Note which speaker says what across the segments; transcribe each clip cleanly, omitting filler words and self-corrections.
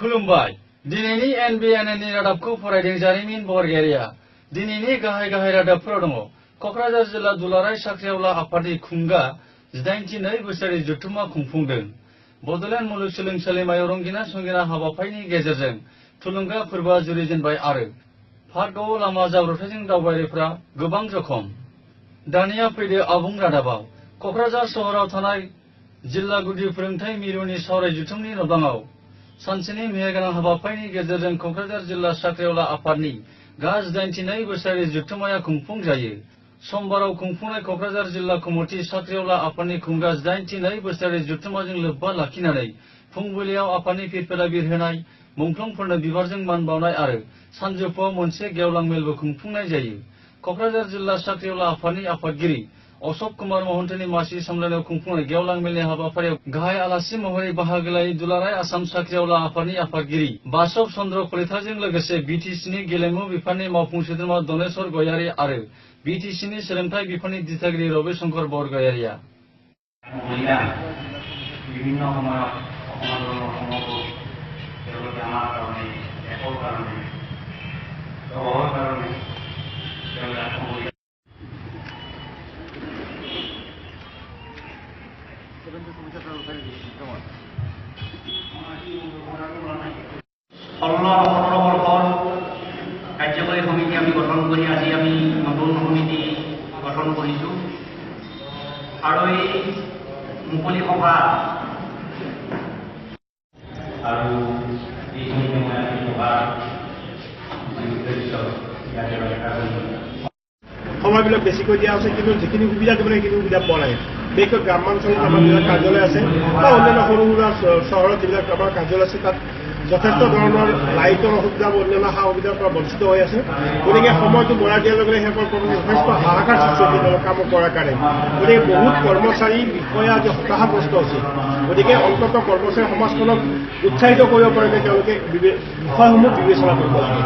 Speaker 1: खुलुमबाय दिनैनि एनबिएननि रादाबखौ फरायदों जारिमिन बरगयारिया दिनैनि गाहाय रादाबफोराव दङ कक्राझार जिल्ला दुलाराय साख्रिआवला आफादनि खुंगा 18थि 2 बोसोरारि जथुम्मा खुंफुंदों बडलेण्ड मुलुगसोलोंसालिमायाव रंगिना संगिना हाबाफारिनि गेजेरजों थुलुंगा फोरबोआ जुरिजेनबाय आरो पार्कआव लामा जाब्रबथायजों दावबायारिफ्रा गोबां जखम दानिया फैदो आबुं रादाबाव कक्राझार सहराव थानाय जिल्ला गुदि फोरोंथाय मिरुनि सावराय जथुमनि न'बाङाव सानसेनि मेहेरगोनां हाबाफारिनि गेजेरजों कक्राझार जिल्ला साख्रिआवला आफादनि गा18थि 2 बोसोरारि जथुम्माया खुंफुंजायो समबाराव खुंफुंनाय कक्राझार जिल्ला कमिटि साख्रिआवला आफादनि खुंगा 18थि 2 बोसोरारि जथुम्माजों लोब्बा लाखिनानै फुंबिलियाव आफादनि फिरफिला बिरहोनाय मुंख्लंफोरनो बिबारजों मान बावनाय आरो सानजौफुआव मोनसे गेवलां मेलबो खुंफुंनाय जायो कक्राझार जिल्ला साख्रिआवला आफादनि आफादगिरि अशोक कुमार महन्तनि मासि सामलायनायाव खुंफुंनाय गेवलां मेलनि हाबाफारियाव गाहाय आलासि महरै बाहागो लायै दुलाराय आसाम साख्रिआवला आफादनि आफादगिरि बासव चन्द्र कलिताजों लोगोसे बिटिसिनि गेलेमु बिफाननि मावफुं सोद्रोमा दनेश्वर गयारी आरो बिटिसिनि सोलोंथाइ बिफाननि दिथागिरि रबिशंकर बरगयारीया
Speaker 2: কাৰ্যকৰী সমিতি আমি গঠন কৰি আজি আমি নতুন সমিতি গঠন কৰিছো আৰু এই মুকলি সভা আৰু এই
Speaker 3: সময়বিলাক বেছিকৈ দিয়া আছে কিন্তু যিখিনি সুবিধা দিব লাগে সেইখিনি সুবিধা পোৱা নাই বিশেষকৈ গ্ৰামাঞ্চলত আমাৰ যিবিলাক কাৰ্যালয় আছে বা অন্যান্য সৰু সুৰা চহৰত যিবিলাক আমাৰ কাৰ্যালয় আছে তাত যথেষ্ট ধৰণৰ লাইটৰ অসুবিধা অন্যান্য সা সুবিধাৰ পৰা বঞ্চিত হৈ আছে গতিকে সময়টো বঢ়াই দিয়াৰ লগে লগে সেইসকল যথেষ্ট হাহাকাৰ সৃষ্টি হৈছে কাম কৰাৰ কাৰণে গতিকে বহুত কৰ্মচাৰী বিষয়া আজি হতাশাগ্ৰস্ত হৈছে গতিকে অন্ততঃ কৰ্মচাৰী সমাজখনক উৎসাহিত কৰিব পৰাকৈ তেওঁলোকে বিষয়সমূহ বিবেচনা কৰিব লাগে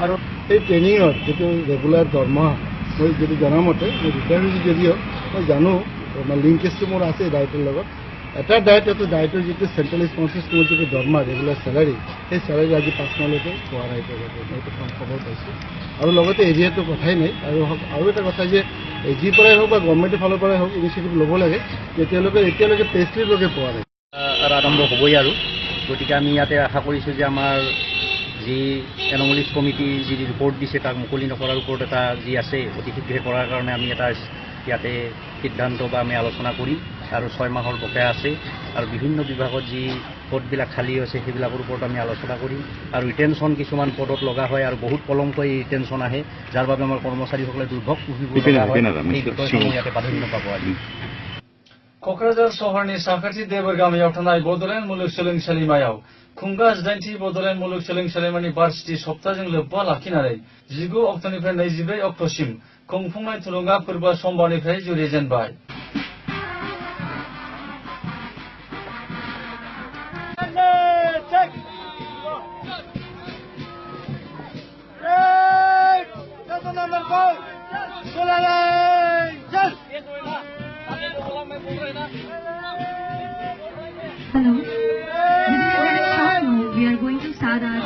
Speaker 4: আৰু এই ট্ৰেইনিঙত যিটো ৰেগুলাৰ দৰমহা মই যদি জনামতে মই ৰিটায়াৰ হৈছোঁ যদিও মই জানো লিংকেজটো মোৰ আছে ডায়েটৰ লগত এটা ডায়েটৰ যিটো চেণ্ট্ৰেল স্পঞ্চাৰ্ছ কমিটিৰ যিটো দৰমহা ৰেগুলাৰ চেলাৰী সেই চেলাৰী আজি 5 মাহলৈকে পোৱা নাই এইটো খবৰ পাইছোঁ আৰু লগতে এৰিয়াটো কথাই নাই আৰু এটা কথা যে এজিৰ পৰাই হওক বা গভৰ্ণমেণ্টৰ ফালৰ পৰাই হওক ইনিচিয়েটিভ ল'ব লাগে এতিয়ালৈকে পেষ্ট্ৰিলৈকে পোৱা নাই
Speaker 2: আৰম্ভ হ'বই আৰু গতিকে আমি ইয়াতে আশা কৰিছোঁ যে আমাৰ যি এনমলিজ কমিটি যি ৰিপৰ্ট দিছে তাক মুকলি নকৰাৰ ওপৰত এটা যি আছে অতি শীঘ্ৰে কৰাৰ কাৰণে আমি এটা ইয়াতে সিদ্ধান্ত বা আমি আলোচনা কৰিম আৰু 6 মাহৰ বকেয়া আছে আৰু বিভিন্ন বিভাগত যি পদবিলাক খালী হৈছে সেইবিলাকৰ ওপৰত আমি আলোচনা কৰিম আৰু ৰিটেনশ্যন কিছুমান পদত লগা হয় আৰু বহুত পলমকৈ ৰিটেনশ্যন আহে যাৰ বাবে আমাৰ কৰ্মচাৰীসকলে দুৰ্ভোগ ভুগিব লগা হয় এই বিষয়সমূহ ইয়াতে প্ৰাধান্য পাব আজি
Speaker 1: कक्राझार सहरनि साखाथि देबोरगामियाव थानाय बडलेण्ड मुलुगसोलोंसालिमायाव खुंगा 18थि बडलेण्ड मुलुगसोलोंसालिमानि बार्सिटि सप्ताहजों लोब्बा लाखिनानै 19 अक्ट'निफ्राय 24 अक्ट'सिम खुंफुंनाय थुलुंगा फोरबोआ समबारनिफ्राय जुरिजेनबाय
Speaker 5: Hello. We are going to start our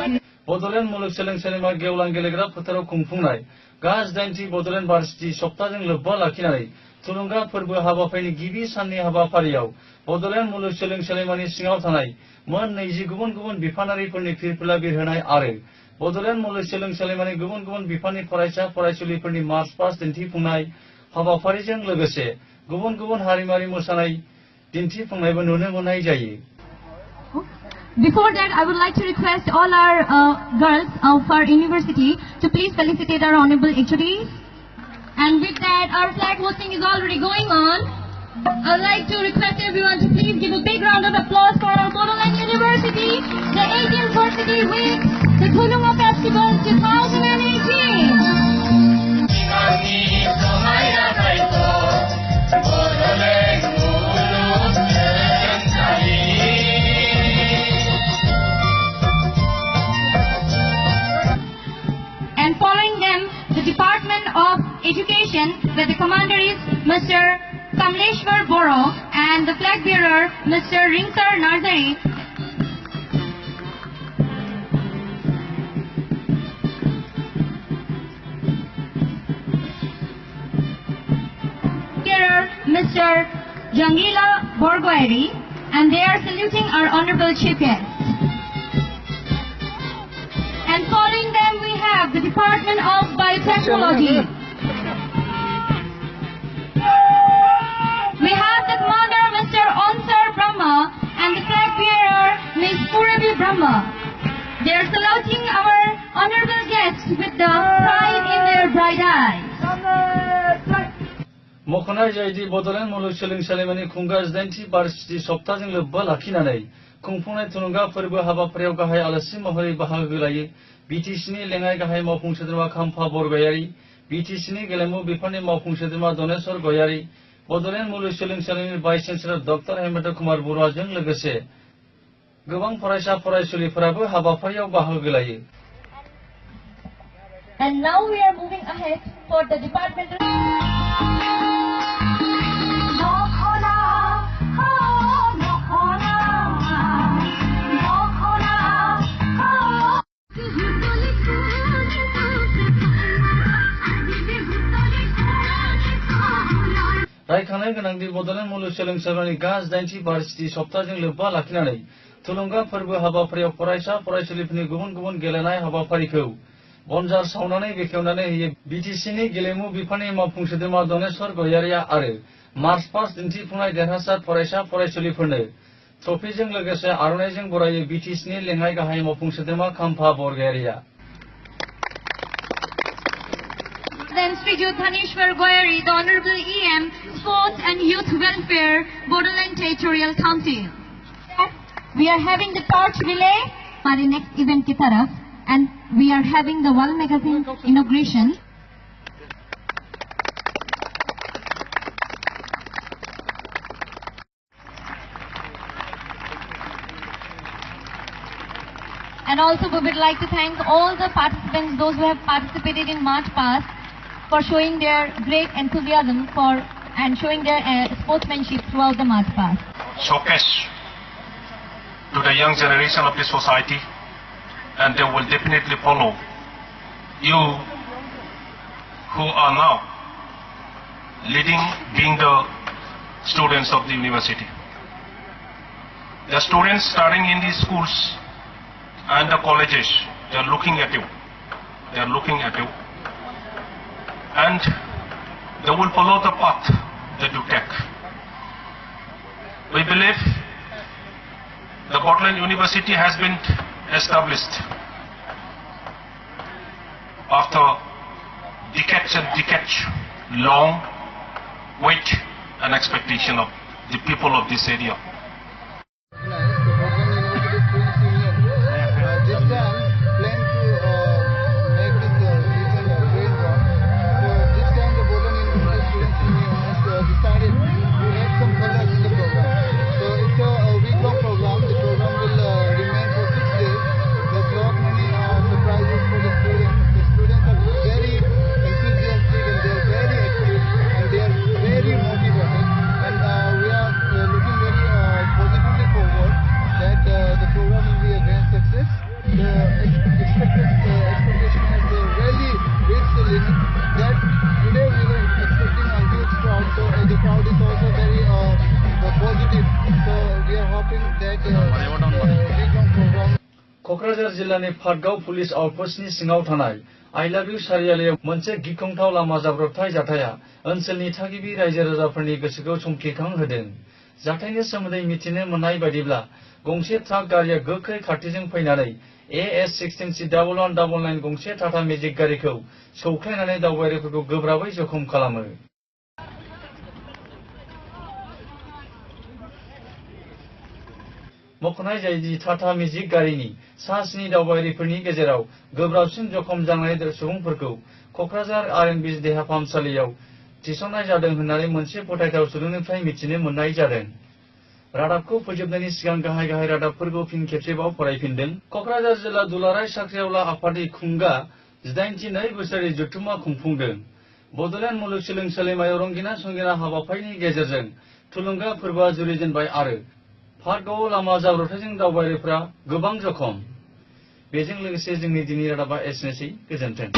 Speaker 1: Bodoland मुलुगसोलोंसालिमा गेवलां गेलेग्रा फोथाराव खुंफुंनाय गा18थि बडलेण्ड बार्सिटि सप्ताहजों लोब्बा लाखिनानै थुलुंगा फोरबो हाबाफारिनि गिबि साननि हाबाफारियाव बडलेण्ड मुलुगसोलोंसालिमानि सिङाव थानाय मोन 20 गुबुन गुबुन बिफानारिफोरनि फिरफिला बिरहोनाय आरो बडलेण्ड मुलुगसोलोंसालिमानि गुबुन गुबुन बिफाननि फरायसा फरायसुलिफोरनि मार्च पास्ट दिन्थिफुंनाय हाबाफारिजों लोगोसे गुबुन गुबुन हारिमुआरि मोसानाय दिन्थिफुंनायबो नुनो मोननाय जायो
Speaker 5: Before that, I would like to request all our girls of our university to please felicitate our honorable HODs. And with that, our flag hosting is already going on. I would like to request everyone to please give a big round of applause for our Boroland University, the 18th Varsity Week, the Thulunga Festival 2018. And following them, the Department of Education, where the commander is Mr. Kamleshwar Boro and the flag bearer Mr. Ringsar Narzari. Mr. Jangila Borgoeri, and they are saluting our Honorable Chief Guest. And following them, we have the Department of Biotechnology. We have the Commander, Mr. Onsar Brahma, and the flag bearer, Ms. Puravi Brahma. They are saluting our honorable guests with the pride in their bright eyes.
Speaker 1: मख'नाय जायोदि बड'लेण्ड मुलुगसोलोंसालिमानि खुंगा 18थि बार्षिकि सप्ताहजों लोब्बा लाखिनानै खुंफुंनाय थुलुंगा फोरबो हाबाफारियाव गाहाय आलासि महरै बाहागो लायो बिटिसिनि लेङाइ गाहाय मावफुं सोद्रोमा खाम्फा बरगयारि, बिटिसिनि गेलेमु बिफाननि मावफुं सोद्रोमा दनेश्वर गयारि, बड'लेण्ड मुलुगसोलोंसालिनि vice chancellor doctor Hemanta Kumar बरुवाजों लोगोसे गोबां फरायसा फरायसुलिफोराबो हाबाफारियाव बाहागो लायो।
Speaker 5: And now we are moving ahead for the departmental.
Speaker 1: रायखांनाय गोनांदि बड'लेण्ड मुलुगसोलोंसालिमानि गा 18थि बार्षिकि सप्ताहजों लोब्बा लाखिनानै थुलुंगा फोरबो हाबाफारियाव फरायसा फरायसुलिफोरनि गुबुन गुबुन गेलेनाय हाबाफारिखौ बनजार सावनानै बेखेवनानै होयो बिटिसिनि गेलेमु बिफाननि मावफुं सोद्रोमा दनेश्वर गयारिया आरो मार्च पास्ट दिन्थिफुंनाय देरहासार फरायसा फरायसुलिफोरनो ट्रफिजों लोगोसे आर'नाइजों बरायो बिटिसिनि लेङाइ गाहाय मावफुं सोद्रोमा खाम्फा बरगयारिया।
Speaker 5: Then Sri Dhaneshwar Goyari, the Honorable EM, Sports and Youth Welfare, Bodoland Territorial Council. We are having the torch relay for the next event ki taraf, and we are having the Wall Magazine inauguration. And also we would like to thank all the participants, those who have participated in March Past, for showing their great enthusiasm and showing their sportsmanship throughout the March Past.
Speaker 6: Showcase to the young generation of the society, and they will definitely follow you who are now leading, being the students of the university. The students starting in the schools and the colleges, they are looking at you. They are looking at you. And they will follow the path that you take. We believe the Bodoland University has been established after decades and decades long wait and expectation of the people of this area.
Speaker 1: Kokrajhar जिल्लानि फाटगाव police आउटपोस्टनि सिङाव थानाय I Love You सारियालियाव मोनसे गिख्रंथाव लामा जाब्रबथाय जाथाया ओनसोलनि थागिबि रायजो राजाफोरनि गोसोखौ समखिखांहोदों। जाथायनि सोमोन्दै मिथिनो मोननाय बायदिब्ला गंसे ट्राक गारिया गोख्रै खाथिजों फैनानै AS16C1199 गंसे टाटा मेजिक गारिखौ सौख्लायनानै दावबायारिफोरखौ गोब्राबै जखम खालामो। मख'नाय जायोदि टाटा मेजिक गारिनि सा 7 दावबायारिफोरनि गेजेराव गोब्राबसिन जखम जानाय सुबुंफोरखौ क'क्राझार आरएनबि देहा फाहामसालियाव थिसननाय जादों होननानै मोनसे फोथायथाव सुलुंनिफ्राय मिथिनो मोननाय जादों। रादाबखौ फोजोबनायनि सिगां गाहाय गाहाय रादाबफोरखौ फिन खेबसेबाव फरायफिनदों। क'क्राझार जिल्ला दुलाराय साख्रिआवला आफादनि खुंगा 18थि 2 बोसोरारि जथुम्मा खुंफुंदों। बड'लेण्ड मुलुगसोलोंसालिमायाव रंगिना संगिना हाबाफारिनि गेजेरजों थुलुंगा फोरबोआ जुरिजेनबाय आरो फाटगाव लामा जाब्रबथायजों दावबायारिफोरा गोबां जखम। बेजों लोगोसे जोंनि दिनैनि रादाबा एसेनोसै। गोजोन्थों।